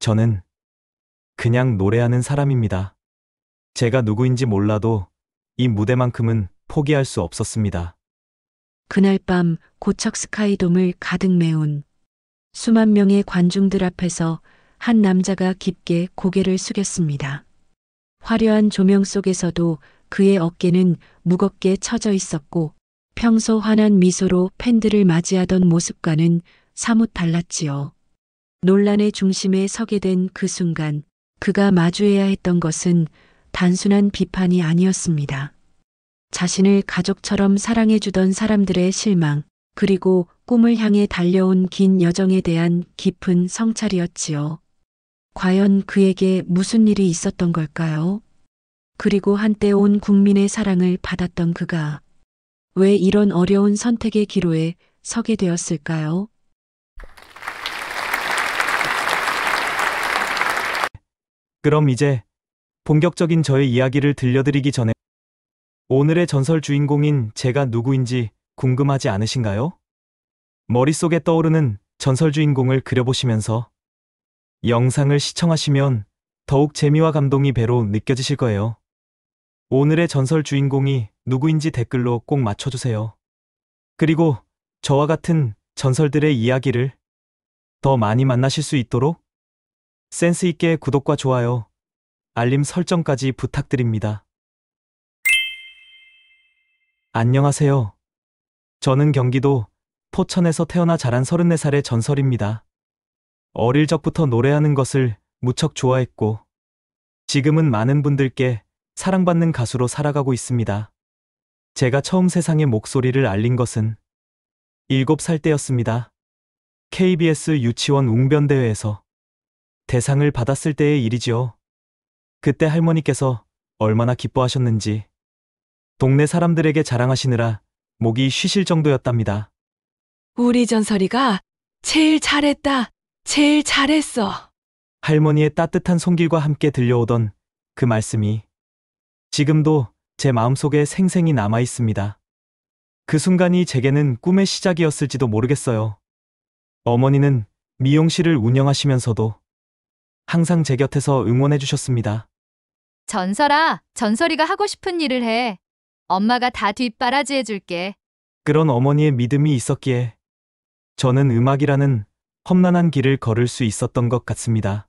저는 그냥 노래하는 사람입니다. 제가 누구인지 몰라도 이 무대만큼은 포기할 수 없었습니다. 그날 밤 고척 스카이돔을 가득 메운 수만 명의 관중들 앞에서 한 남자가 깊게 고개를 숙였습니다. 화려한 조명 속에서도 그의 어깨는 무겁게 처져 있었고 평소 환한 미소로 팬들을 맞이하던 모습과는 사뭇 달랐지요. 논란의 중심에 서게 된 그 순간 그가 마주해야 했던 것은 단순한 비판이 아니었습니다. 자신을 가족처럼 사랑해주던 사람들의 실망, 그리고 꿈을 향해 달려온 긴 여정에 대한 깊은 성찰이었지요. 과연 그에게 무슨 일이 있었던 걸까요? 그리고 한때 온 국민의 사랑을 받았던 그가 왜 이런 어려운 선택의 기로에 서게 되었을까요? 그럼 이제 본격적인 저의 이야기를 들려드리기 전에 오늘의 전설 주인공인 제가 누구인지 궁금하지 않으신가요? 머릿속에 떠오르는 전설 주인공을 그려보시면서 영상을 시청하시면 더욱 재미와 감동이 배로 느껴지실 거예요. 오늘의 전설 주인공이 누구인지 댓글로 꼭 맞춰주세요. 그리고 저와 같은 전설들의 이야기를 더 많이 만나실 수 있도록 센스 있게 구독과 좋아요, 알림 설정까지 부탁드립니다. 안녕하세요. 저는 경기도 포천에서 태어나 자란 34살의 전설입니다. 어릴 적부터 노래하는 것을 무척 좋아했고 지금은 많은 분들께 사랑받는 가수로 살아가고 있습니다. 제가 처음 세상에 목소리를 알린 것은 7살 때였습니다. KBS 유치원 웅변대회에서 대상을 받았을 때의 일이지요. 그때 할머니께서 얼마나 기뻐하셨는지 동네 사람들에게 자랑하시느라 목이 쉬실 정도였답니다. 우리 전설이가 제일 잘했다. 제일 잘했어. 할머니의 따뜻한 손길과 함께 들려오던 그 말씀이 지금도 제 마음속에 생생히 남아 있습니다. 그 순간이 제게는 꿈의 시작이었을지도 모르겠어요. 어머니는 미용실을 운영하시면서도 항상 제 곁에서 응원해 주셨습니다. 전설아, 전설이가 하고 싶은 일을 해. 엄마가 다 뒷바라지 해줄게. 그런 어머니의 믿음이 있었기에 저는 음악이라는 험난한 길을 걸을 수 있었던 것 같습니다.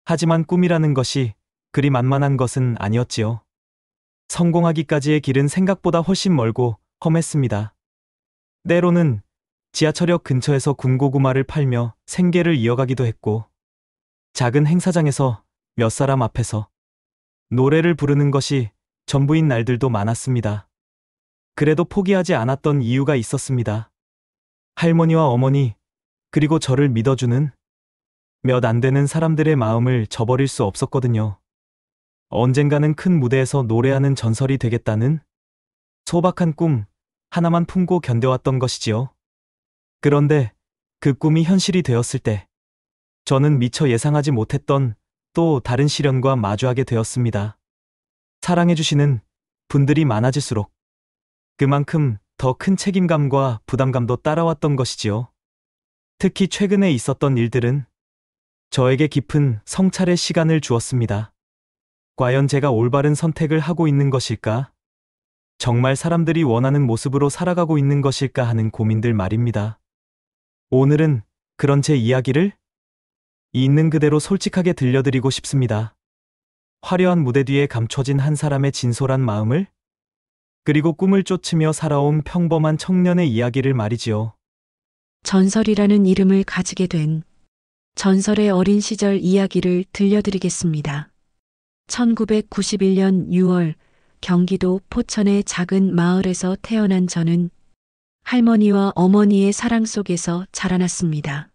하지만 꿈이라는 것이 그리 만만한 것은 아니었지요. 성공하기까지의 길은 생각보다 훨씬 멀고 험했습니다. 때로는 지하철역 근처에서 군고구마를 팔며 생계를 이어가기도 했고 작은 행사장에서 몇 사람 앞에서 노래를 부르는 것이 전부인 날들도 많았습니다. 그래도 포기하지 않았던 이유가 있었습니다. 할머니와 어머니, 그리고 저를 믿어주는 몇 안 되는 사람들의 마음을 저버릴 수 없었거든요. 언젠가는 큰 무대에서 노래하는 전설이 되겠다는 소박한 꿈 하나만 품고 견뎌왔던 것이지요. 그런데 그 꿈이 현실이 되었을 때 저는 미처 예상하지 못했던 또 다른 시련과 마주하게 되었습니다. 사랑해주시는 분들이 많아질수록 그만큼 더 큰 책임감과 부담감도 따라왔던 것이지요. 특히 최근에 있었던 일들은 저에게 깊은 성찰의 시간을 주었습니다. 과연 제가 올바른 선택을 하고 있는 것일까? 정말 사람들이 원하는 모습으로 살아가고 있는 것일까 하는 고민들 말입니다. 오늘은 그런 제 이야기를 있는 그대로 솔직하게 들려드리고 싶습니다. 화려한 무대 뒤에 감춰진 한 사람의 진솔한 마음을, 그리고 꿈을 쫓으며 살아온 평범한 청년의 이야기를 말이지요. 전설이라는 이름을 가지게 된 전설의 어린 시절 이야기를 들려드리겠습니다. 1991년 6월 경기도 포천의 작은 마을에서 태어난 저는 할머니와 어머니의 사랑 속에서 자라났습니다.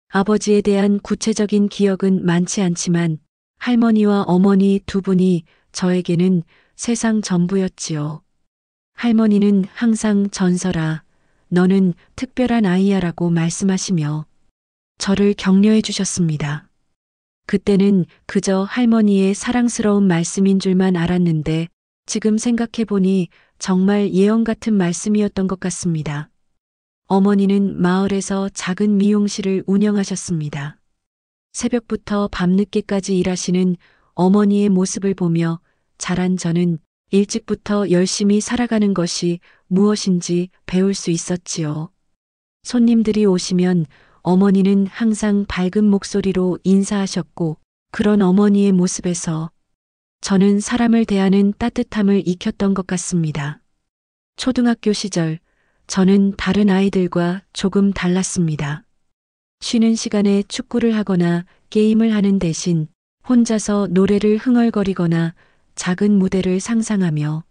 아버지에 대한 구체적인 기억은 많지 않지만 할머니와 어머니 두 분이 저에게는 세상 전부였지요. 할머니는 항상 전설아, 너는 특별한 아이야라고 말씀하시며 저를 격려해 주셨습니다. 그때는 그저 할머니의 사랑스러운 말씀인 줄만 알았는데 지금 생각해보니 정말 예언 같은 말씀이었던 것 같습니다. 어머니는 마을에서 작은 미용실을 운영하셨습니다. 새벽부터 밤늦게까지 일하시는 어머니의 모습을 보며 자란 저는 일찍부터 열심히 살아가는 것이 무엇인지 배울 수 있었지요. 손님들이 오시면 어머니는 항상 밝은 목소리로 인사하셨고, 그런 어머니의 모습에서 저는 사람을 대하는 따뜻함을 익혔던 것 같습니다. 초등학교 시절, 저는 다른 아이들과 조금 달랐습니다. 쉬는 시간에 축구를 하거나 게임을 하는 대신 혼자서 노래를 흥얼거리거나 작은 무대를 상상하며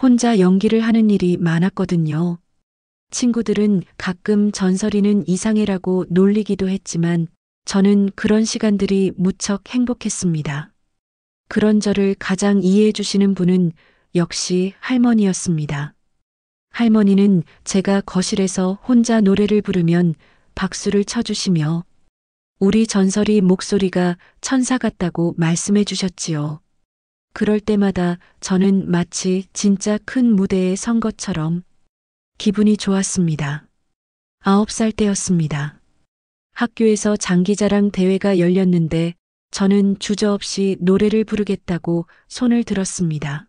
혼자 연기를 하는 일이 많았거든요. 친구들은 가끔 전설이는 이상해라고 놀리기도 했지만 저는 그런 시간들이 무척 행복했습니다. 그런 저를 가장 이해해 주시는 분은 역시 할머니였습니다. 할머니는 제가 거실에서 혼자 노래를 부르면 박수를 쳐주시며 우리 전설이 목소리가 천사 같다고 말씀해 주셨지요. 그럴 때마다 저는 마치 진짜 큰 무대에 선 것처럼 기분이 좋았습니다. 9살 때였습니다. 학교에서 장기자랑 대회가 열렸는데 저는 주저없이 노래를 부르겠다고 손을 들었습니다.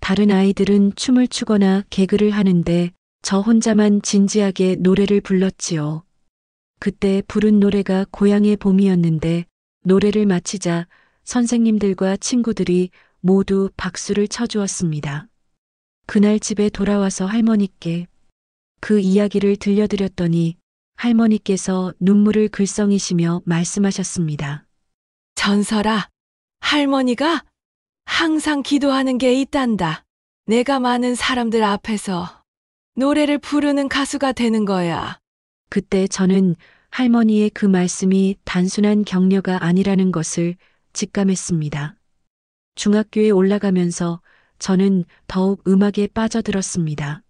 다른 아이들은 춤을 추거나 개그를 하는데 저 혼자만 진지하게 노래를 불렀지요. 그때 부른 노래가 고향의 봄이었는데 노래를 마치자 선생님들과 친구들이 모두 박수를 쳐주었습니다. 그날 집에 돌아와서 할머니께 그 이야기를 들려드렸더니 할머니께서 눈물을 글썽이시며 말씀하셨습니다. 전설아, 할머니가 항상 기도하는 게 있단다. 내가 많은 사람들 앞에서 노래를 부르는 가수가 되는 거야. 그때 저는 할머니의 그 말씀이 단순한 격려가 아니라는 것을 직감했습니다. 중학교에 올라가면서 저는 더욱 음악에 빠져들었습니다.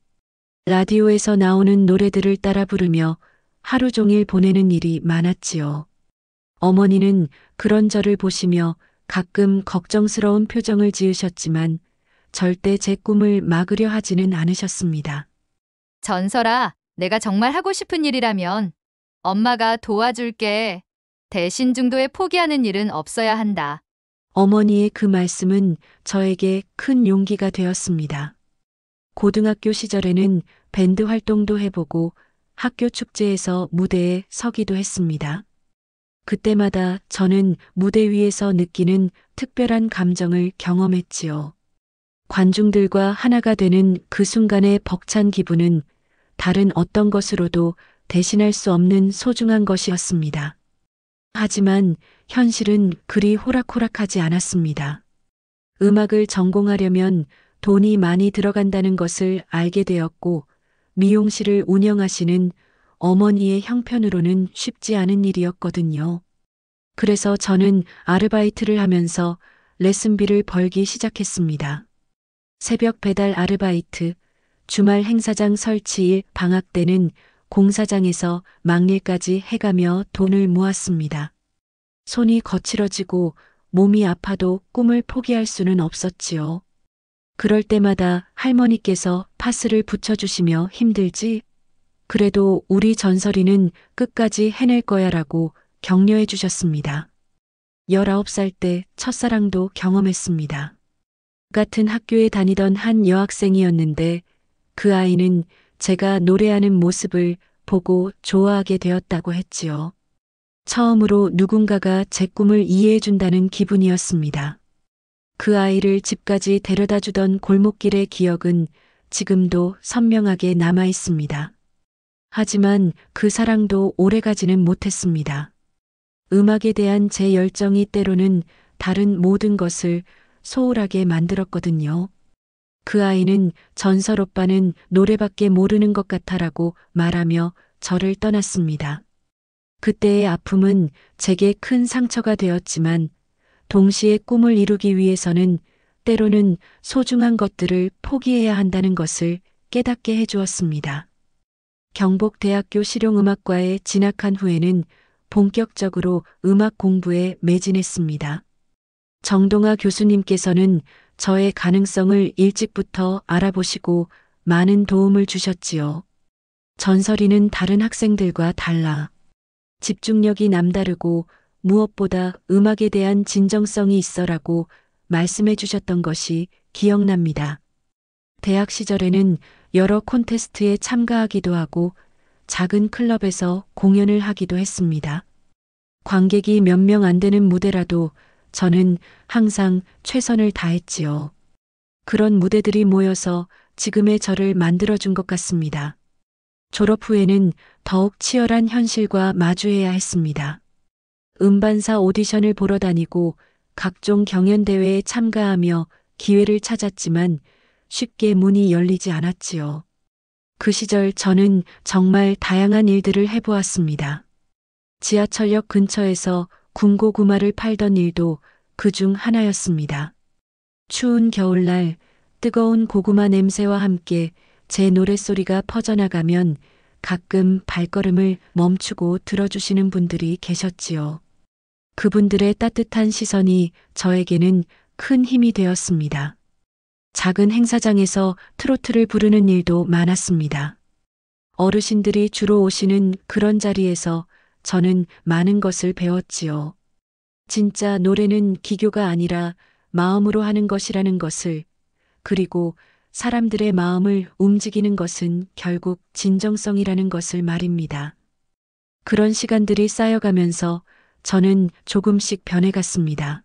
라디오에서 나오는 노래들을 따라 부르며 하루 종일 보내는 일이 많았지요. 어머니는 그런 저를 보시며 가끔 걱정스러운 표정을 지으셨지만 절대 제 꿈을 막으려 하지는 않으셨습니다. 전설아, 내가 정말 하고 싶은 일이라면 엄마가 도와줄게. 대신 중도에 포기하는 일은 없어야 한다. 어머니의 그 말씀은 저에게 큰 용기가 되었습니다. 고등학교 시절에는 밴드 활동도 해보고 학교 축제에서 무대에 서기도 했습니다. 그때마다 저는 무대 위에서 느끼는 특별한 감정을 경험했지요. 관중들과 하나가 되는 그 순간의 벅찬 기분은 다른 어떤 것으로도 대신할 수 없는 소중한 것이었습니다. 하지만 현실은 그리 호락호락하지 않았습니다. 음악을 전공하려면 돈이 많이 들어간다는 것을 알게 되었고 미용실을 운영하시는 어머니의 형편으로는 쉽지 않은 일이었거든요. 그래서 저는 아르바이트를 하면서 레슨비를 벌기 시작했습니다. 새벽 배달 아르바이트, 주말 행사장 설치일, 방학 때는 공사장에서 막일까지 해가며 돈을 모았습니다. 손이 거칠어지고 몸이 아파도 꿈을 포기할 수는 없었지요. 그럴 때마다 할머니께서 파스를 붙여주시며 힘들지? 그래도 우리 전설이는 끝까지 해낼 거야 라고 격려해 주셨습니다. 19살 때 첫사랑도 경험했습니다. 같은 학교에 다니던 한 여학생이었는데 그 아이는 제가 노래하는 모습을 보고 좋아하게 되었다고 했지요. 처음으로 누군가가 제 꿈을 이해해 준다는 기분이었습니다. 그 아이를 집까지 데려다 주던 골목길의 기억은 지금도 선명하게 남아 있습니다. 하지만 그 사랑도 오래가지는 못했습니다. 음악에 대한 제 열정이 때로는 다른 모든 것을 소홀하게 만들었거든요. 그 아이는 전설 오빠는 노래밖에 모르는 것 같아라고 말하며 저를 떠났습니다. 그때의 아픔은 제게 큰 상처가 되었지만 동시에 꿈을 이루기 위해서는 때로는 소중한 것들을 포기해야 한다는 것을 깨닫게 해주었습니다. 경복대학교 실용음악과에 진학한 후에는 본격적으로 음악 공부에 매진했습니다. 정동아 교수님께서는 저의 가능성을 일찍부터 알아보시고 많은 도움을 주셨지요. 전설이는 다른 학생들과 달라 집중력이 남다르고 무엇보다 음악에 대한 진정성이 있어라고 말씀해 주셨던 것이 기억납니다. 대학 시절에는 여러 콘테스트에 참가하기도 하고 작은 클럽에서 공연을 하기도 했습니다. 관객이 몇 명 안 되는 무대라도 저는 항상 최선을 다했지요. 그런 무대들이 모여서 지금의 저를 만들어준 것 같습니다. 졸업 후에는 더욱 치열한 현실과 마주해야 했습니다. 음반사 오디션을 보러 다니고 각종 경연대회에 참가하며 기회를 찾았지만 쉽게 문이 열리지 않았지요. 그 시절 저는 정말 다양한 일들을 해보았습니다. 지하철역 근처에서 군고구마를 팔던 일도 그중 하나였습니다. 추운 겨울날 뜨거운 고구마 냄새와 함께 제 노랫소리가 퍼져나가면 가끔 발걸음을 멈추고 들어주시는 분들이 계셨지요. 그분들의 따뜻한 시선이 저에게는 큰 힘이 되었습니다. 작은 행사장에서 트로트를 부르는 일도 많았습니다. 어르신들이 주로 오시는 그런 자리에서 저는 많은 것을 배웠지요. 진짜 노래는 기교가 아니라 마음으로 하는 것이라는 것을, 그리고 사람들의 마음을 움직이는 것은 결국 진정성이라는 것을 말입니다. 그런 시간들이 쌓여가면서 저는 조금씩 변해갔습니다.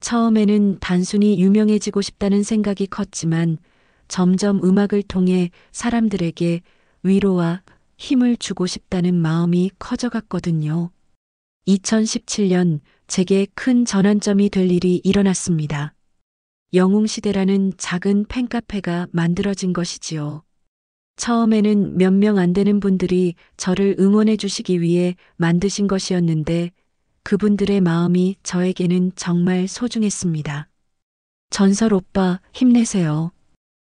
처음에는 단순히 유명해지고 싶다는 생각이 컸지만 점점 음악을 통해 사람들에게 위로와 힘을 주고 싶다는 마음이 커져갔거든요. 2017년 제게 큰 전환점이 될 일이 일어났습니다. 영웅시대라는 작은 팬카페가 만들어진 것이지요. 처음에는 몇 명 안 되는 분들이 저를 응원해 주시기 위해 만드신 것이었는데 그분들의 마음이 저에게는 정말 소중했습니다. 전설 오빠 힘내세요.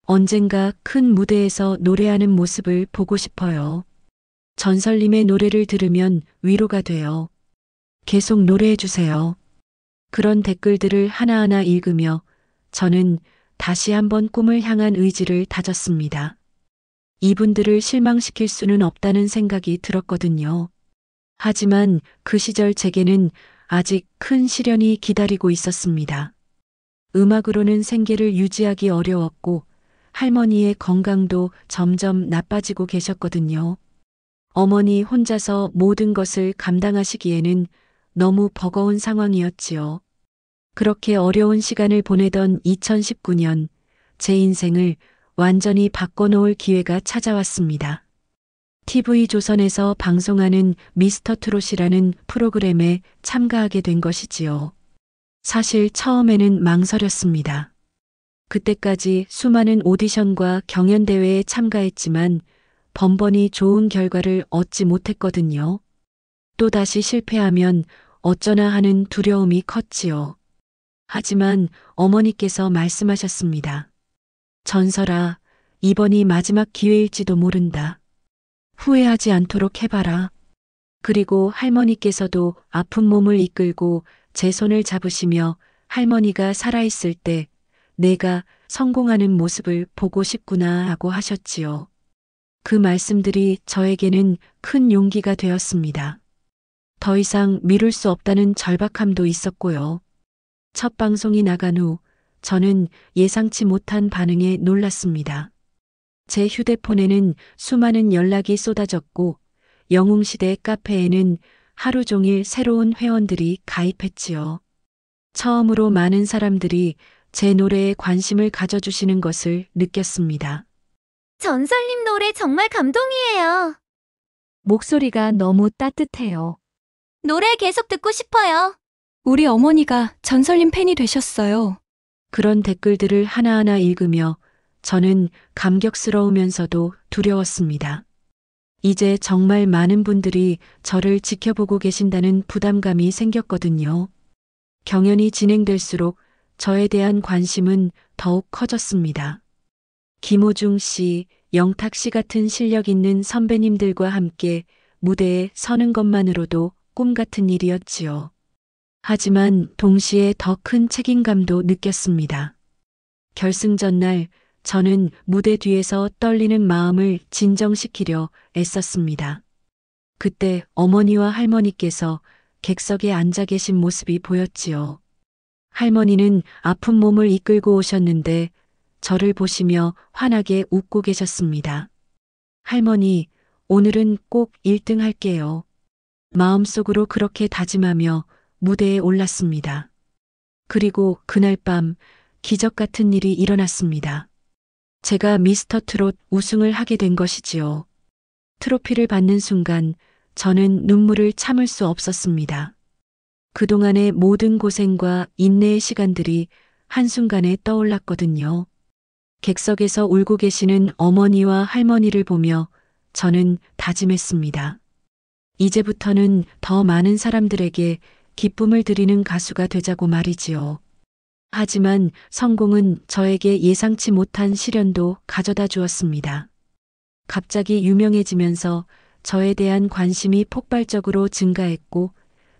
언젠가 큰 무대에서 노래하는 모습을 보고 싶어요. 전설님의 노래를 들으면 위로가 돼요. 계속 노래해 주세요. 그런 댓글들을 하나하나 읽으며 저는 다시 한번 꿈을 향한 의지를 다졌습니다. 이분들을 실망시킬 수는 없다는 생각이 들었거든요. 하지만 그 시절 제게는 아직 큰 시련이 기다리고 있었습니다. 음악으로는 생계를 유지하기 어려웠고 할머니의 건강도 점점 나빠지고 계셨거든요. 어머니 혼자서 모든 것을 감당하시기에는 너무 버거운 상황이었지요. 그렇게 어려운 시간을 보내던 2019년 제 인생을 완전히 바꿔놓을 기회가 찾아왔습니다. TV조선에서 방송하는 미스터 트롯이라는 프로그램에 참가하게 된 것이지요. 사실 처음에는 망설였습니다. 그때까지 수많은 오디션과 경연대회에 참가했지만 번번이 좋은 결과를 얻지 못했거든요. 또다시 실패하면 어쩌나 하는 두려움이 컸지요. 하지만 어머니께서 말씀하셨습니다. 전설아, 이번이 마지막 기회일지도 모른다. 후회하지 않도록 해봐라. 그리고 할머니께서도 아픈 몸을 이끌고 제 손을 잡으시며 할머니가 살아있을 때 내가 성공하는 모습을 보고 싶구나 하고 하셨지요. 그 말씀들이 저에게는 큰 용기가 되었습니다. 더 이상 미룰 수 없다는 절박함도 있었고요. 첫 방송이 나간 후 저는 예상치 못한 반응에 놀랐습니다. 제 휴대폰에는 수많은 연락이 쏟아졌고 영웅시대 카페에는 하루 종일 새로운 회원들이 가입했지요. 처음으로 많은 사람들이 제 노래에 관심을 가져주시는 것을 느꼈습니다. 전설님 노래 정말 감동이에요. 목소리가 너무 따뜻해요. 노래 계속 듣고 싶어요. 우리 어머니가 전설님 팬이 되셨어요. 그런 댓글들을 하나하나 읽으며 저는 감격스러우면서도 두려웠습니다. 이제 정말 많은 분들이 저를 지켜보고 계신다는 부담감이 생겼거든요. 경연이 진행될수록 저에 대한 관심은 더욱 커졌습니다. 김호중 씨, 영탁 씨 같은 실력 있는 선배님들과 함께 무대에 서는 것만으로도 꿈 같은 일이었지요. 하지만 동시에 더 큰 책임감도 느꼈습니다. 결승전 날 저는 무대 뒤에서 떨리는 마음을 진정시키려 애썼습니다. 그때 어머니와 할머니께서 객석에 앉아 계신 모습이 보였지요. 할머니는 아픈 몸을 이끌고 오셨는데 저를 보시며 환하게 웃고 계셨습니다. 할머니, 오늘은 꼭 1등 할게요. 마음속으로 그렇게 다짐하며 무대에 올랐습니다. 그리고 그날 밤 기적 같은 일이 일어났습니다. 제가 미스터 트롯 우승을 하게 된 것이지요. 트로피를 받는 순간 저는 눈물을 참을 수 없었습니다. 그동안의 모든 고생과 인내의 시간들이 한순간에 떠올랐거든요. 객석에서 울고 계시는 어머니와 할머니를 보며 저는 다짐했습니다. 이제부터는 더 많은 사람들에게 기쁨을 드리는 가수가 되자고 말이지요. 하지만 성공은 저에게 예상치 못한 시련도 가져다 주었습니다. 갑자기 유명해지면서 저에 대한 관심이 폭발적으로 증가했고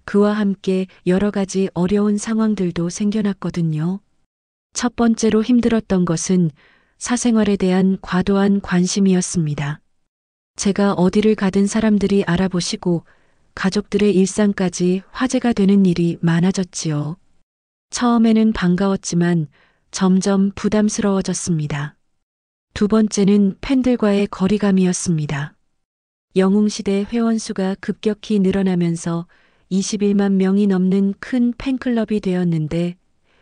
그와 함께 여러 가지 어려운 상황들도 생겨났거든요. 첫 번째로 힘들었던 것은 사생활에 대한 과도한 관심이었습니다. 제가 어디를 가든 사람들이 알아보시고 가족들의 일상까지 화제가 되는 일이 많아졌지요. 처음에는 반가웠지만 점점 부담스러워졌습니다. 두 번째는 팬들과의 거리감이었습니다. 영웅시대 회원수가 급격히 늘어나면서 21만 명이 넘는 큰 팬클럽이 되었는데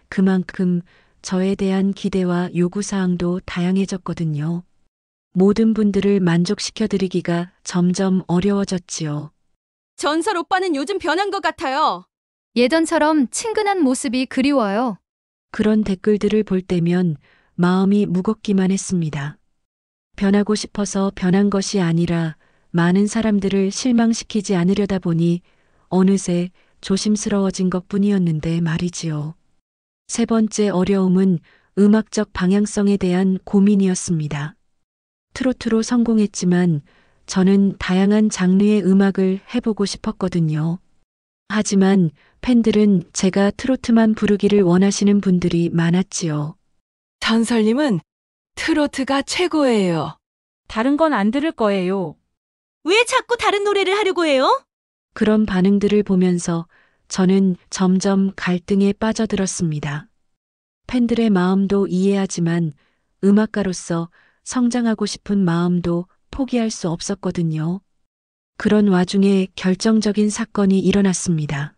그만큼 저에 대한 기대와 요구사항도 다양해졌거든요. 모든 분들을 만족시켜드리기가 점점 어려워졌지요. 전설 오빠는 요즘 변한 것 같아요. 예전처럼 친근한 모습이 그리워요. 그런 댓글들을 볼 때면 마음이 무겁기만 했습니다. 변하고 싶어서 변한 것이 아니라 많은 사람들을 실망시키지 않으려다 보니 어느새 조심스러워진 것뿐이었는데 말이지요. 세 번째 어려움은 음악적 방향성에 대한 고민이었습니다. 트로트로 성공했지만 저는 다양한 장르의 음악을 해보고 싶었거든요. 하지만 팬들은 제가 트로트만 부르기를 원하시는 분들이 많았지요. 전설님은 트로트가 최고예요. 다른 건 안 들을 거예요. 왜 자꾸 다른 노래를 하려고 해요? 그런 반응들을 보면서 저는 점점 갈등에 빠져들었습니다. 팬들의 마음도 이해하지만 음악가로서 성장하고 싶은 마음도 포기할 수 없었거든요. 그런 와중에 결정적인 사건이 일어났습니다.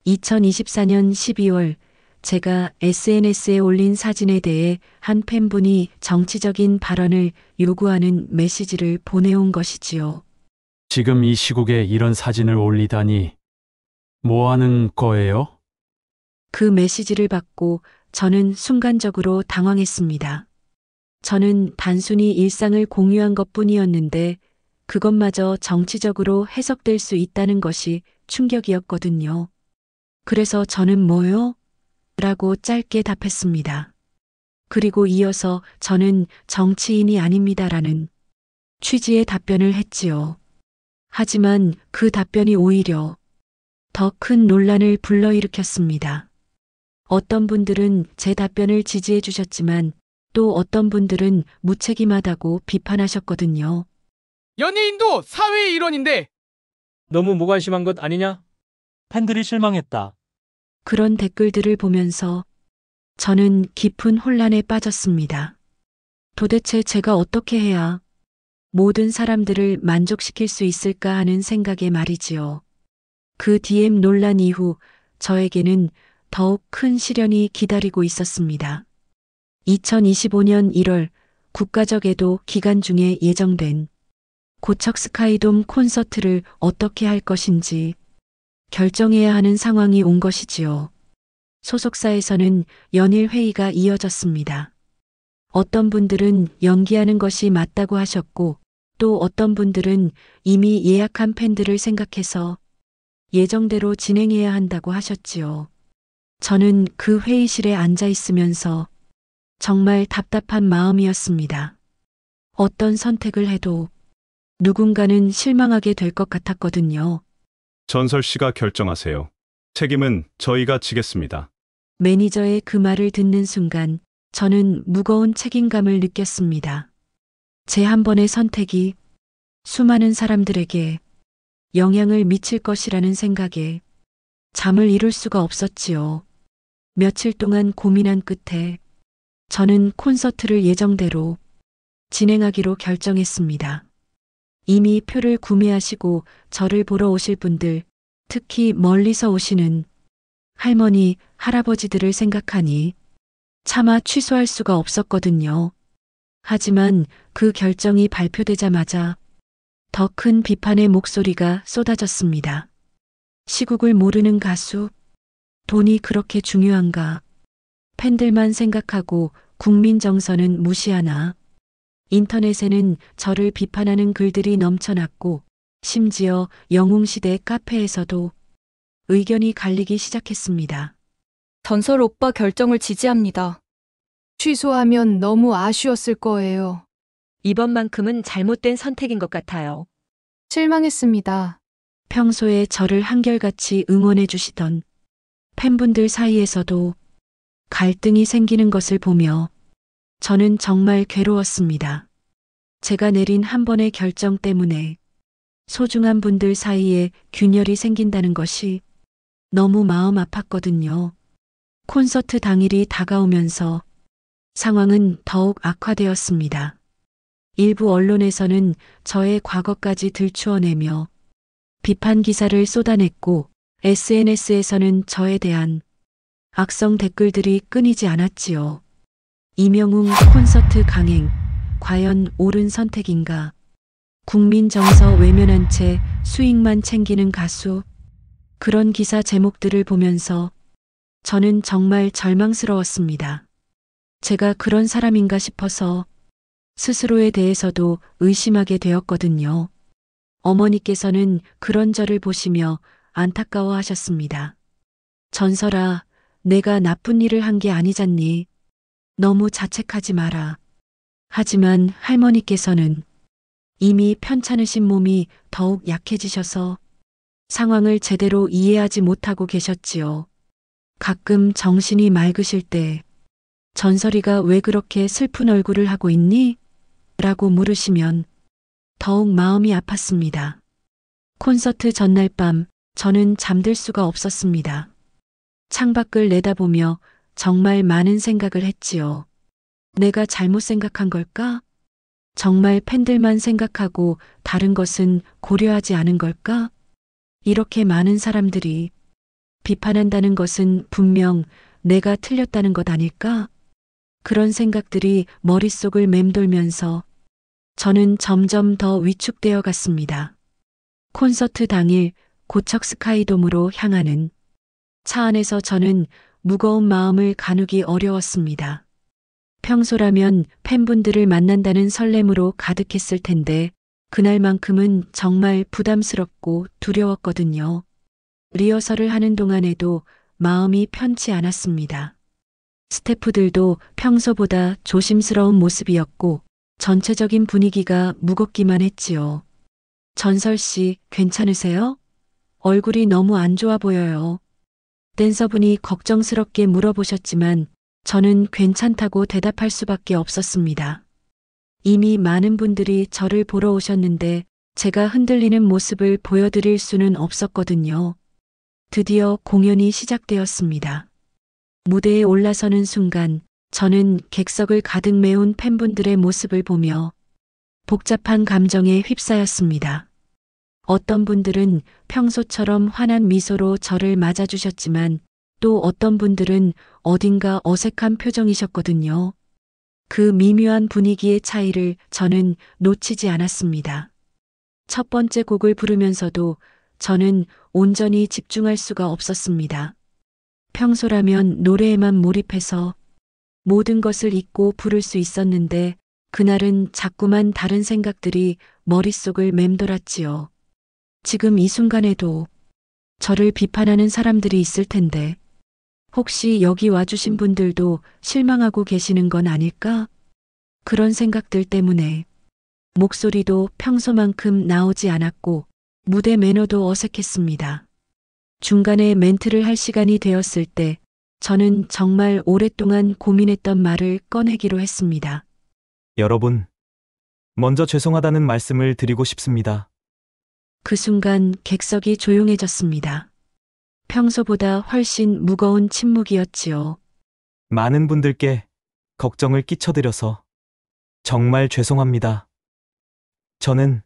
2024년 12월 제가 SNS에 올린 사진에 대해 한 팬분이 정치적인 발언을 요구하는 메시지를 보내온 것이지요. 지금 이 시국에 이런 사진을 올리다니 뭐 하는 거예요? 그 메시지를 받고 저는 순간적으로 당황했습니다. 저는 단순히 일상을 공유한 것뿐이었는데 그것마저 정치적으로 해석될 수 있다는 것이 충격이었거든요. 그래서 저는 뭐요? 라고 짧게 답했습니다. 그리고 이어서 저는 정치인이 아닙니다라는 취지의 답변을 했지요. 하지만 그 답변이 오히려 더 큰 논란을 불러일으켰습니다. 어떤 분들은 제 답변을 지지해 주셨지만 또 어떤 분들은 무책임하다고 비판하셨거든요. 연예인도 사회의 일원인데 너무 무관심한 것 아니냐? 팬들이 실망했다. 그런 댓글들을 보면서 저는 깊은 혼란에 빠졌습니다. 도대체 제가 어떻게 해야 모든 사람들을 만족시킬 수 있을까 하는 생각에 말이지요. 그 DM 논란 이후 저에게는 더욱 큰 시련이 기다리고 있었습니다. 2025년 1월 국가적 애도 기간 중에 예정된 고척 스카이돔 콘서트를 어떻게 할 것인지 결정해야 하는 상황이 온 것이지요. 소속사에서는 연일 회의가 이어졌습니다. 어떤 분들은 연기하는 것이 맞다고 하셨고 또 어떤 분들은 이미 예약한 팬들을 생각해서 예정대로 진행해야 한다고 하셨지요. 저는 그 회의실에 앉아 있으면서 정말 답답한 마음이었습니다. 어떤 선택을 해도 누군가는 실망하게 될 것 같았거든요. 전설 씨가 결정하세요. 책임은 저희가 지겠습니다. 매니저의 그 말을 듣는 순간 저는 무거운 책임감을 느꼈습니다. 제 한 번의 선택이 수많은 사람들에게 영향을 미칠 것이라는 생각에 잠을 이룰 수가 없었지요. 며칠 동안 고민한 끝에 저는 콘서트를 예정대로 진행하기로 결정했습니다. 이미 표를 구매하시고 저를 보러 오실 분들, 특히 멀리서 오시는 할머니, 할아버지들을 생각하니 차마 취소할 수가 없었거든요. 하지만 그 결정이 발표되자마자 더 큰 비판의 목소리가 쏟아졌습니다. 시국을 모르는 가수, 돈이 그렇게 중요한가? 팬들만 생각하고 국민 정서는 무시하나? 인터넷에는 저를 비판하는 글들이 넘쳐났고, 심지어 영웅시대 카페에서도 의견이 갈리기 시작했습니다. 전설 오빠 결정을 지지합니다. 취소하면 너무 아쉬웠을 거예요. 이번만큼은 잘못된 선택인 것 같아요. 실망했습니다. 평소에 저를 한결같이 응원해 주시던 팬분들 사이에서도 갈등이 생기는 것을 보며 저는 정말 괴로웠습니다. 제가 내린 한 번의 결정 때문에 소중한 분들 사이에 균열이 생긴다는 것이 너무 마음 아팠거든요. 콘서트 당일이 다가오면서 상황은 더욱 악화되었습니다. 일부 언론에서는 저의 과거까지 들추어내며 비판 기사를 쏟아냈고 SNS에서는 저에 대한 악성 댓글들이 끊이지 않았지요. 이명웅 콘서트 강행, 과연 옳은 선택인가? 국민 정서 외면한 채 수익만 챙기는 가수. 그런 기사 제목들을 보면서 저는 정말 절망스러웠습니다. 제가 그런 사람인가 싶어서 스스로에 대해서도 의심하게 되었거든요. 어머니께서는 그런 저를 보시며 안타까워하셨습니다. 전설아, 내가 나쁜 일을 한 게 아니잖니. 너무 자책하지 마라. 하지만 할머니께서는 이미 편찮으신 몸이 더욱 약해지셔서 상황을 제대로 이해하지 못하고 계셨지요. 가끔 정신이 맑으실 때 전설이가 왜 그렇게 슬픈 얼굴을 하고 있니? 라고 물으시면 더욱 마음이 아팠습니다. 콘서트 전날 밤 저는 잠들 수가 없었습니다. 창밖을 내다보며 정말 많은 생각을 했지요. 내가 잘못 생각한 걸까? 정말 팬들만 생각하고 다른 것은 고려하지 않은 걸까? 이렇게 많은 사람들이 비판한다는 것은 분명 내가 틀렸다는 것 아닐까? 그런 생각들이 머릿속을 맴돌면서 저는 점점 더 위축되어 갔습니다. 콘서트 당일 고척 스카이돔으로 향하는 차 안에서 저는 무거운 마음을 가누기 어려웠습니다. 평소라면 팬분들을 만난다는 설렘으로 가득했을 텐데 그날만큼은 정말 부담스럽고 두려웠거든요. 리허설을 하는 동안에도 마음이 편치 않았습니다. 스태프들도 평소보다 조심스러운 모습이었고 전체적인 분위기가 무겁기만 했지요. 전설 씨, 괜찮으세요? 얼굴이 너무 안 좋아 보여요. 댄서분이 걱정스럽게 물어보셨지만 저는 괜찮다고 대답할 수밖에 없었습니다. 이미 많은 분들이 저를 보러 오셨는데 제가 흔들리는 모습을 보여드릴 수는 없었거든요. 드디어 공연이 시작되었습니다. 무대에 올라서는 순간 저는 객석을 가득 메운 팬분들의 모습을 보며 복잡한 감정에 휩싸였습니다. 어떤 분들은 평소처럼 환한 미소로 저를 맞아주셨지만 또 어떤 분들은 어딘가 어색한 표정이셨거든요. 그 미묘한 분위기의 차이를 저는 놓치지 않았습니다. 첫 번째 곡을 부르면서도 저는 온전히 집중할 수가 없었습니다. 평소라면 노래에만 몰입해서 모든 것을 잊고 부를 수 있었는데 그날은 자꾸만 다른 생각들이 머릿속을 맴돌았지요. 지금 이 순간에도 저를 비판하는 사람들이 있을 텐데 혹시 여기 와주신 분들도 실망하고 계시는 건 아닐까? 그런 생각들 때문에 목소리도 평소만큼 나오지 않았고 무대 매너도 어색했습니다. 중간에 멘트를 할 시간이 되었을 때 저는 정말 오랫동안 고민했던 말을 꺼내기로 했습니다. 여러분, 먼저 죄송하다는 말씀을 드리고 싶습니다. 그 순간 객석이 조용해졌습니다. 평소보다 훨씬 무거운 침묵이었지요. 많은 분들께 걱정을 끼쳐드려서 정말 죄송합니다. 저는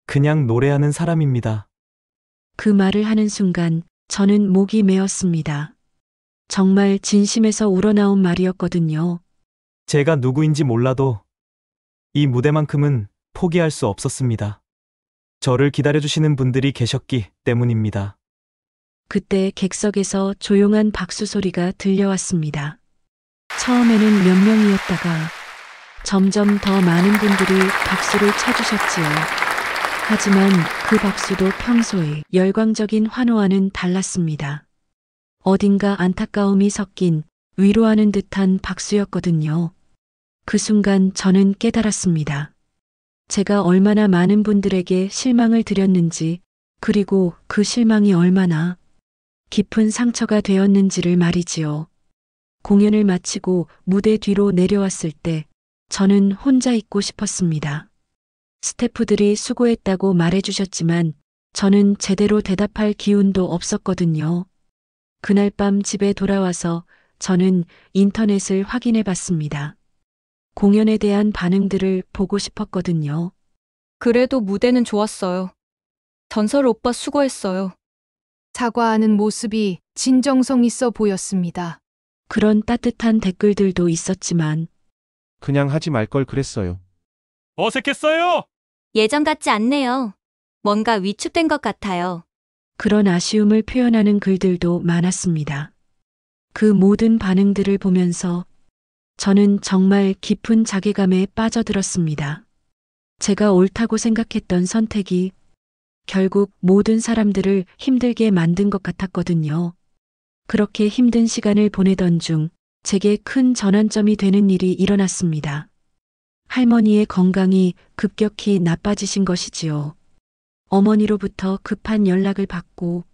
그냥 노래하는 사람입니다. 그 말을 하는 순간 저는 목이 메었습니다. 정말 진심에서 우러나온 말이었거든요. 제가 누구인지 몰라도 이 무대만큼은 포기할 수 없었습니다. 저를 기다려주시는 분들이 계셨기 때문입니다. 그때 객석에서 조용한 박수 소리가 들려왔습니다. 처음에는 몇 명이었다가 점점 더 많은 분들이 박수를 쳐주셨지요. 하지만 그 박수도 평소의 열광적인 환호와는 달랐습니다. 어딘가 안타까움이 섞인 위로하는 듯한 박수였거든요. 그 순간 저는 깨달았습니다. 제가 얼마나 많은 분들에게 실망을 드렸는지, 그리고 그 실망이 얼마나 깊은 상처가 되었는지를 말이지요. 공연을 마치고 무대 뒤로 내려왔을 때 저는 혼자 있고 싶었습니다. 스태프들이 수고했다고 말해주셨지만 저는 제대로 대답할 기운도 없었거든요. 그날 밤 집에 돌아와서 저는 인터넷을 확인해 봤습니다. 공연에 대한 반응들을 보고 싶었거든요. 그래도 무대는 좋았어요. 전설 오빠 수고했어요. 사과하는 모습이 진정성 있어 보였습니다. 그런 따뜻한 댓글들도 있었지만 그냥 하지 말 걸 그랬어요. 어색했어요. 예전 같지 않네요. 뭔가 위축된 것 같아요. 그런 아쉬움을 표현하는 글들도 많았습니다. 그 모든 반응들을 보면서 저는 정말 깊은 자괴감에 빠져들었습니다. 제가 옳다고 생각했던 선택이 결국 모든 사람들을 힘들게 만든 것 같았거든요. 그렇게 힘든 시간을 보내던 중 제게 큰 전환점이 되는 일이 일어났습니다. 할머니의 건강이 급격히 나빠지신 것이지요. 어머니로부터 급한 연락을 받고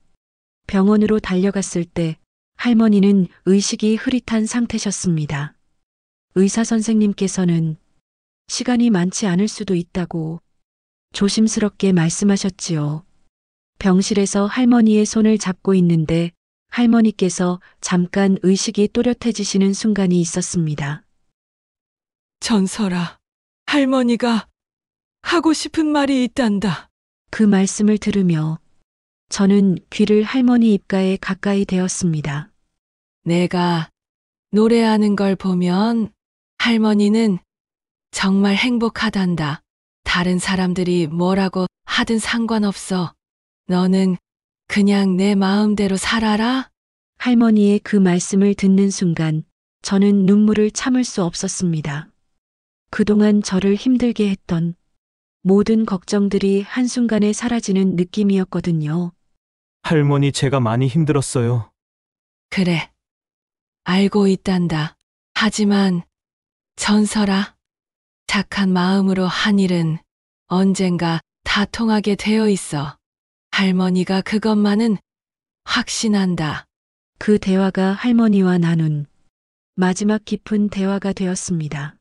병원으로 달려갔을 때 할머니는 의식이 흐릿한 상태셨습니다. 의사 선생님께서는 시간이 많지 않을 수도 있다고 조심스럽게 말씀하셨지요. 병실에서 할머니의 손을 잡고 있는데 할머니께서 잠깐 의식이 또렷해지시는 순간이 있었습니다. 전설아, 할머니가 하고 싶은 말이 있단다. 그 말씀을 들으며 저는 귀를 할머니 입가에 가까이 대었습니다. 내가 노래하는 걸 보면 할머니는 정말 행복하단다. 다른 사람들이 뭐라고 하든 상관없어. 너는 그냥 내 마음대로 살아라. 할머니의 그 말씀을 듣는 순간 저는 눈물을 참을 수 없었습니다. 그동안 저를 힘들게 했던 모든 걱정들이 한순간에 사라지는 느낌이었거든요. 할머니, 제가 많이 힘들었어요. 그래, 알고 있단다. 하지만 전설아, 착한 마음으로 한 일은 언젠가 다 통하게 되어 있어. 할머니가 그것만은 확신한다. 그 대화가 할머니와 나눈 마지막 깊은 대화가 되었습니다.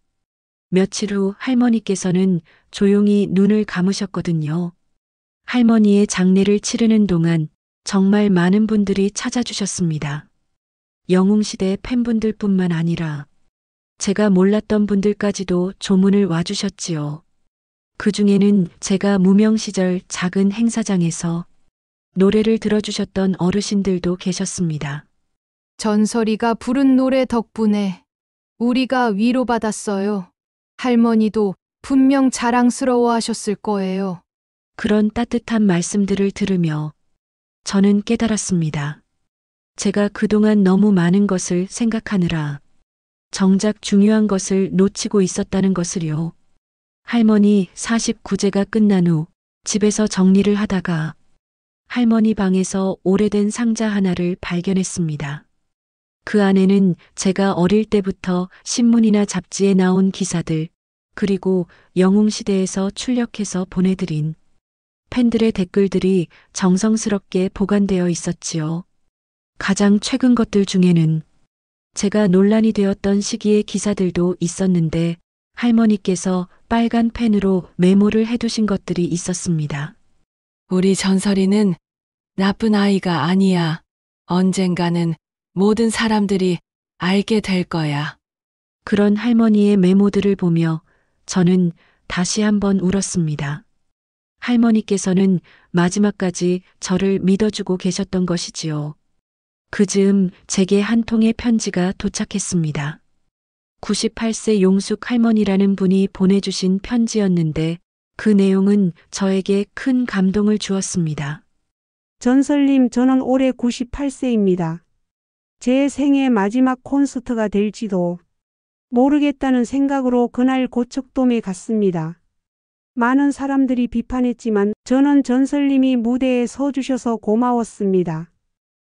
며칠 후 할머니께서는 조용히 눈을 감으셨거든요. 할머니의 장례를 치르는 동안 정말 많은 분들이 찾아주셨습니다. 영웅시대 팬분들뿐만 아니라 제가 몰랐던 분들까지도 조문을 와주셨지요. 그 중에는 제가 무명 시절 작은 행사장에서 노래를 들어주셨던 어르신들도 계셨습니다. 전설이가 부른 노래 덕분에 우리가 위로받았어요. 할머니도 분명 자랑스러워 하셨을 거예요. 그런 따뜻한 말씀들을 들으며 저는 깨달았습니다. 제가 그동안 너무 많은 것을 생각하느라 정작 중요한 것을 놓치고 있었다는 것을요. 할머니 49제가 끝난 후 집에서 정리를 하다가 할머니 방에서 오래된 상자 하나를 발견했습니다. 그 안에는 제가 어릴 때부터 신문이나 잡지에 나온 기사들, 그리고 영웅시대에서 출력해서 보내드린 팬들의 댓글들이 정성스럽게 보관되어 있었지요. 가장 최근 것들 중에는 제가 논란이 되었던 시기의 기사들도 있었는데 할머니께서 빨간 펜으로 메모를 해두신 것들이 있었습니다. 우리 전설이는 나쁜 아이가 아니야. 언젠가는 모든 사람들이 알게 될 거야. 그런 할머니의 메모들을 보며 저는 다시 한번 울었습니다. 할머니께서는 마지막까지 저를 믿어주고 계셨던 것이지요. 그 즈음 제게 한 통의 편지가 도착했습니다. 98세 용숙 할머니라는 분이 보내주신 편지였는데 그 내용은 저에게 큰 감동을 주었습니다. 전설님, 저는 올해 98세입니다. 제 생애 마지막 콘서트가 될지도 모르겠다는 생각으로 그날 고척돔에 갔습니다. 많은 사람들이 비판했지만 저는 전설님이 무대에 서주셔서 고마웠습니다.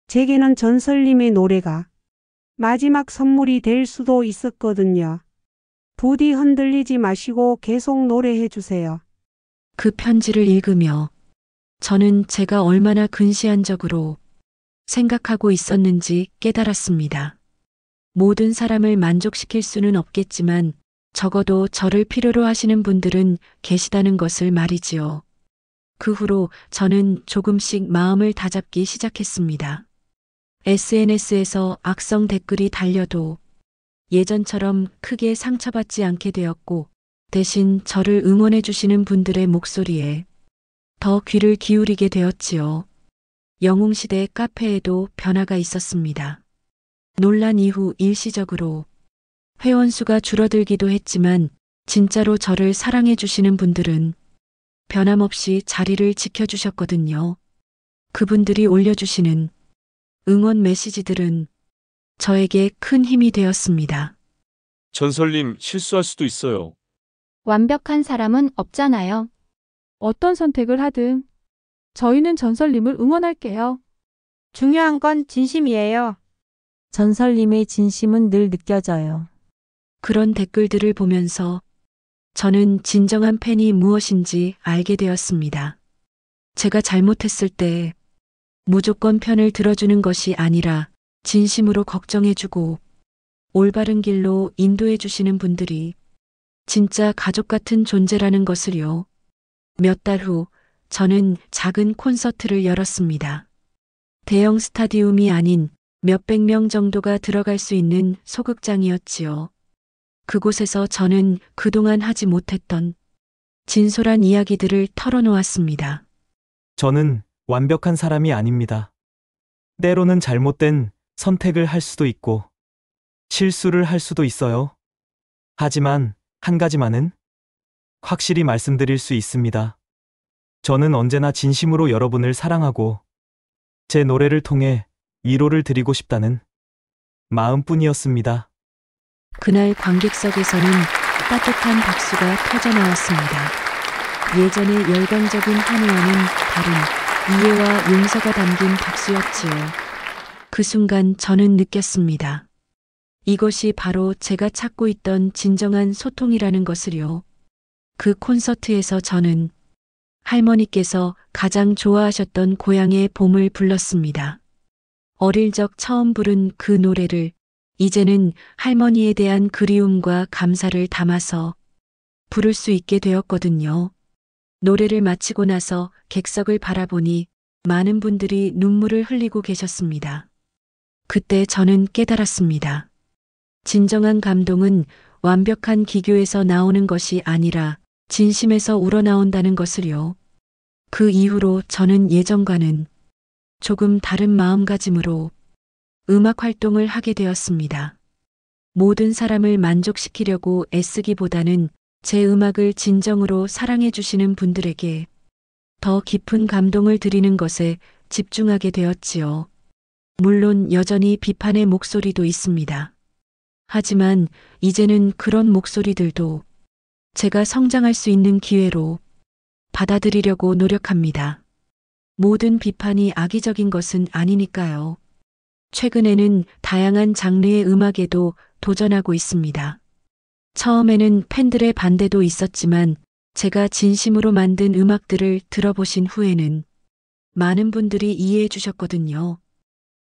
제게는 전설님의 노래가 마지막 선물이 될 수도 있었거든요. 부디 흔들리지 마시고 계속 노래해 주세요. 그 편지를 읽으며 저는 제가 얼마나 근시안적으로 생각하고 있었는지 깨달았습니다. 모든 사람을 만족시킬 수는 없겠지만 적어도 저를 필요로 하시는 분들은 계시다는 것을 말이지요. 그 후로 저는 조금씩 마음을 다잡기 시작했습니다. SNS에서 악성 댓글이 달려도 예전처럼 크게 상처받지 않게 되었고 대신 저를 응원해 주시는 분들의 목소리에 더 귀를 기울이게 되었지요. 영웅시대 카페에도 변화가 있었습니다. 논란 이후 일시적으로 회원수가 줄어들기도 했지만 진짜로 저를 사랑해 주시는 분들은 변함없이 자리를 지켜주셨거든요. 그분들이 올려주시는 응원 메시지들은 저에게 큰 힘이 되었습니다. 전설님, 실수할 수도 있어요. 완벽한 사람은 없잖아요. 어떤 선택을 하든 저희는 전설님을 응원할게요. 중요한 건 진심이에요. 전설님의 진심은 늘 느껴져요. 그런 댓글들을 보면서 저는 진정한 팬이 무엇인지 알게 되었습니다. 제가 잘못했을 때 무조건 편을 들어주는 것이 아니라 진심으로 걱정해주고 올바른 길로 인도해주시는 분들이 진짜 가족 같은 존재라는 것을요. 몇 달 후 저는 작은 콘서트를 열었습니다. 대형 스타디움이 아닌 몇백 명 정도가 들어갈 수 있는 소극장이었지요. 그곳에서 저는 그동안 하지 못했던 진솔한 이야기들을 털어놓았습니다. 저는 완벽한 사람이 아닙니다. 때로는 잘못된 선택을 할 수도 있고 실수를 할 수도 있어요. 하지만 한 가지만은 확실히 말씀드릴 수 있습니다. 저는 언제나 진심으로 여러분을 사랑하고 제 노래를 통해 위로를 드리고 싶다는 마음뿐이었습니다. 그날 관객석에서는 따뜻한 박수가 터져나왔습니다. 예전의 열광적인 환호와는 다른 이해와 용서가 담긴 박수였지요. 그 순간 저는 느꼈습니다. 이것이 바로 제가 찾고 있던 진정한 소통이라는 것을요. 그 콘서트에서 저는 할머니께서 가장 좋아하셨던 고향의 봄을 불렀습니다. 어릴 적 처음 부른 그 노래를 이제는 할머니에 대한 그리움과 감사를 담아서 부를 수 있게 되었거든요. 노래를 마치고 나서 객석을 바라보니 많은 분들이 눈물을 흘리고 계셨습니다. 그때 저는 깨달았습니다. 진정한 감동은 완벽한 기교에서 나오는 것이 아니라 진심에서 우러나온다는 것을요. 그 이후로 저는 예전과는 조금 다른 마음가짐으로 음악 활동을 하게 되었습니다. 모든 사람을 만족시키려고 애쓰기보다는 제 음악을 진정으로 사랑해 주시는 분들에게 더 깊은 감동을 드리는 것에 집중하게 되었지요. 물론 여전히 비판의 목소리도 있습니다. 하지만 이제는 그런 목소리들도 제가 성장할 수 있는 기회로 받아들이려고 노력합니다. 모든 비판이 악의적인 것은 아니니까요. 최근에는 다양한 장르의 음악에도 도전하고 있습니다. 처음에는 팬들의 반대도 있었지만 제가 진심으로 만든 음악들을 들어보신 후에는 많은 분들이 이해해 주셨거든요.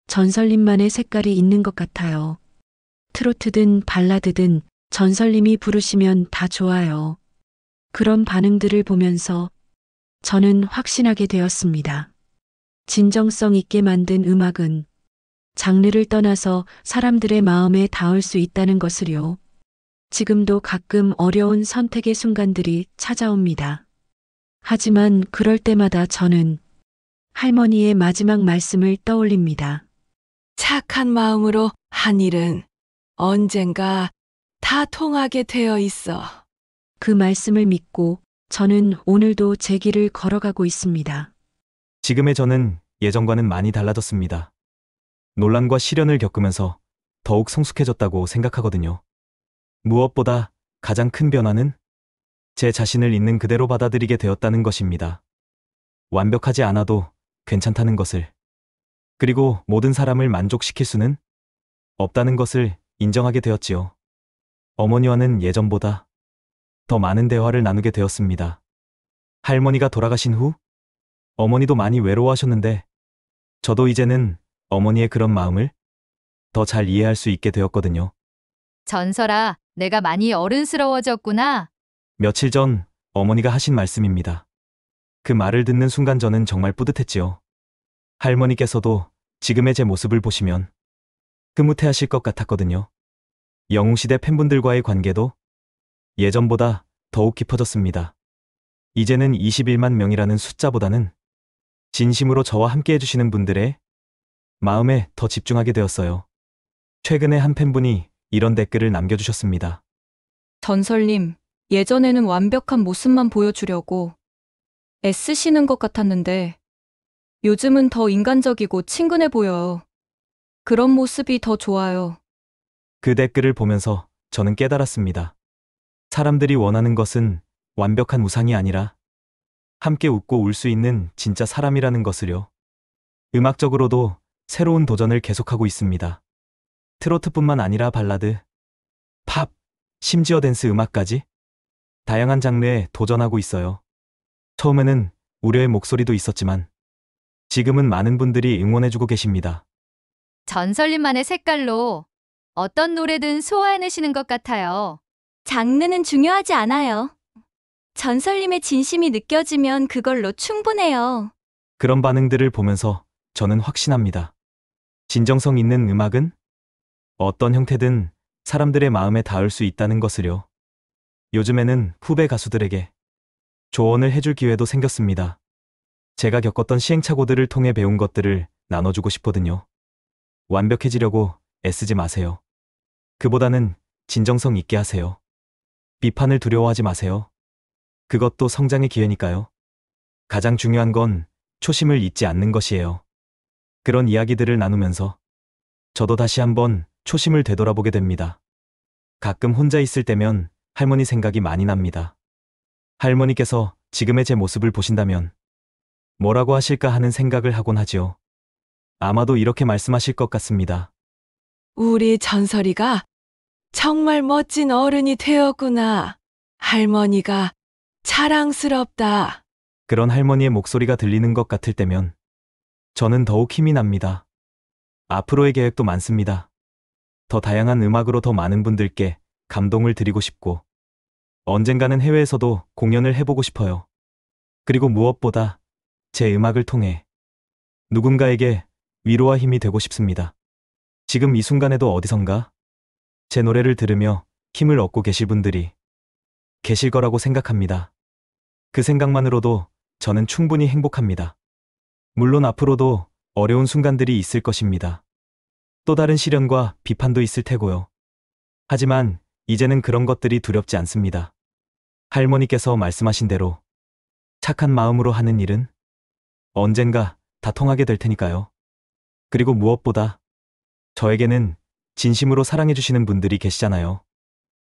전설님만의 색깔이 있는 것 같아요. 트로트든 발라드든 전설님이 부르시면 다 좋아요. 그런 반응들을 보면서 저는 확신하게 되었습니다. 진정성 있게 만든 음악은 장르를 떠나서 사람들의 마음에 닿을 수 있다는 것을요. 지금도 가끔 어려운 선택의 순간들이 찾아옵니다. 하지만 그럴 때마다 저는 할머니의 마지막 말씀을 떠올립니다. 착한 마음으로 한 일은 언젠가 다 통하게 되어 있어. 그 말씀을 믿고 저는 오늘도 제 길을 걸어가고 있습니다. 지금의 저는 예전과는 많이 달라졌습니다. 논란과 시련을 겪으면서 더욱 성숙해졌다고 생각하거든요. 무엇보다 가장 큰 변화는 제 자신을 있는 그대로 받아들이게 되었다는 것입니다. 완벽하지 않아도 괜찮다는 것을, 그리고 모든 사람을 만족시킬 수는 없다는 것을 인정하게 되었지요. 어머니와는 예전보다 더 많은 대화를 나누게 되었습니다. 할머니가 돌아가신 후 어머니도 많이 외로워하셨는데 저도 이제는 어머니의 그런 마음을 더 잘 이해할 수 있게 되었거든요. 전설아, 내가 많이 어른스러워졌구나. 며칠 전 어머니가 하신 말씀입니다. 그 말을 듣는 순간 저는 정말 뿌듯했지요. 할머니께서도 지금의 제 모습을 보시면 흐뭇해하실 것 같았거든요. 영웅시대 팬분들과의 관계도 예전보다 더욱 깊어졌습니다. 이제는 21만 명이라는 숫자보다는 진심으로 저와 함께 해주시는 분들의 마음에 더 집중하게 되었어요. 최근에 한 팬분이 이런 댓글을 남겨주셨습니다. 전설님, 예전에는 완벽한 모습만 보여주려고 애쓰시는 것 같았는데 요즘은 더 인간적이고 친근해 보여요. 그런 모습이 더 좋아요. 그 댓글을 보면서 저는 깨달았습니다. 사람들이 원하는 것은 완벽한 우상이 아니라 함께 웃고 울 수 있는 진짜 사람이라는 것을요. 음악적으로도 새로운 도전을 계속하고 있습니다. 트로트뿐만 아니라 발라드, 팝, 심지어 댄스 음악까지 다양한 장르에 도전하고 있어요. 처음에는 우려의 목소리도 있었지만 지금은 많은 분들이 응원해주고 계십니다. 전설님만의 색깔로 어떤 노래든 소화해내시는 것 같아요. 장르는 중요하지 않아요. 전설님의 진심이 느껴지면 그걸로 충분해요. 그런 반응들을 보면서 저는 확신합니다. 진정성 있는 음악은 어떤 형태든 사람들의 마음에 닿을 수 있다는 것을요. 요즘에는 후배 가수들에게 조언을 해줄 기회도 생겼습니다. 제가 겪었던 시행착오들을 통해 배운 것들을 나눠주고 싶거든요. 완벽해지려고 애쓰지 마세요. 그보다는 진정성 있게 하세요. 비판을 두려워하지 마세요. 그것도 성장의 기회니까요. 가장 중요한 건 초심을 잊지 않는 것이에요. 그런 이야기들을 나누면서 저도 다시 한번 초심을 되돌아보게 됩니다. 가끔 혼자 있을 때면 할머니 생각이 많이 납니다. 할머니께서 지금의 제 모습을 보신다면 뭐라고 하실까 하는 생각을 하곤 하지요. 아마도 이렇게 말씀하실 것 같습니다. 우리 전설이가 정말 멋진 어른이 되었구나. 할머니가 자랑스럽다. 그런 할머니의 목소리가 들리는 것 같을 때면 저는 더욱 힘이 납니다. 앞으로의 계획도 많습니다. 더 다양한 음악으로 더 많은 분들께 감동을 드리고 싶고 언젠가는 해외에서도 공연을 해보고 싶어요. 그리고 무엇보다 제 음악을 통해 누군가에게 위로와 힘이 되고 싶습니다. 지금 이 순간에도 어디선가 제 노래를 들으며 힘을 얻고 계실 분들이 계실 거라고 생각합니다. 그 생각만으로도 저는 충분히 행복합니다. 물론 앞으로도 어려운 순간들이 있을 것입니다. 또 다른 시련과 비판도 있을 테고요. 하지만 이제는 그런 것들이 두렵지 않습니다. 할머니께서 말씀하신 대로 착한 마음으로 하는 일은 언젠가 다 통하게 될 테니까요. 그리고 무엇보다 저에게는 진심으로 사랑해주시는 분들이 계시잖아요.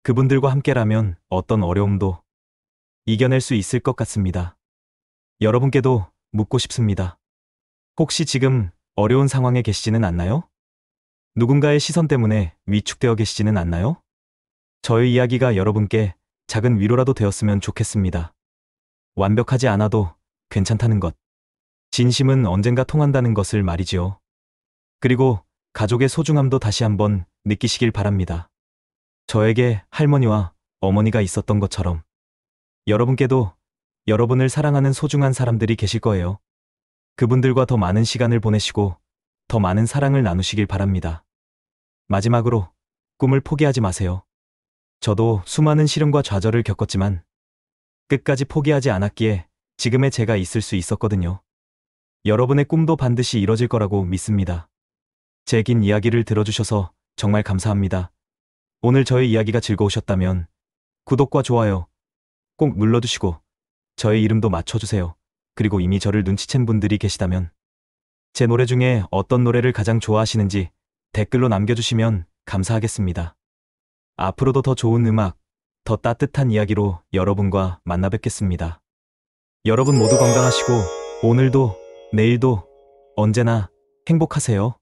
그분들과 함께라면 어떤 어려움도 이겨낼 수 있을 것 같습니다. 여러분께도 묻고 싶습니다. 혹시 지금 어려운 상황에 계시지는 않나요? 누군가의 시선 때문에 위축되어 계시지는 않나요? 저의 이야기가 여러분께 작은 위로라도 되었으면 좋겠습니다. 완벽하지 않아도 괜찮다는 것. 진심은 언젠가 통한다는 것을 말이지요. 그리고 가족의 소중함도 다시 한번 느끼시길 바랍니다. 저에게 할머니와 어머니가 있었던 것처럼 여러분께도 여러분을 사랑하는 소중한 사람들이 계실 거예요. 그분들과 더 많은 시간을 보내시고 더 많은 사랑을 나누시길 바랍니다. 마지막으로 꿈을 포기하지 마세요. 저도 수많은 시련과 좌절을 겪었지만 끝까지 포기하지 않았기에 지금의 제가 있을 수 있었거든요. 여러분의 꿈도 반드시 이뤄질 거라고 믿습니다. 제 긴 이야기를 들어주셔서 정말 감사합니다. 오늘 저의 이야기가 즐거우셨다면 구독과 좋아요 꼭 눌러주시고 저의 이름도 맞춰주세요. 그리고 이미 저를 눈치챈 분들이 계시다면 제 노래 중에 어떤 노래를 가장 좋아하시는지 댓글로 남겨주시면 감사하겠습니다. 앞으로도 더 좋은 음악, 더 따뜻한 이야기로 여러분과 만나 뵙겠습니다. 여러분 모두 건강하시고 오늘도 내일도 언제나 행복하세요.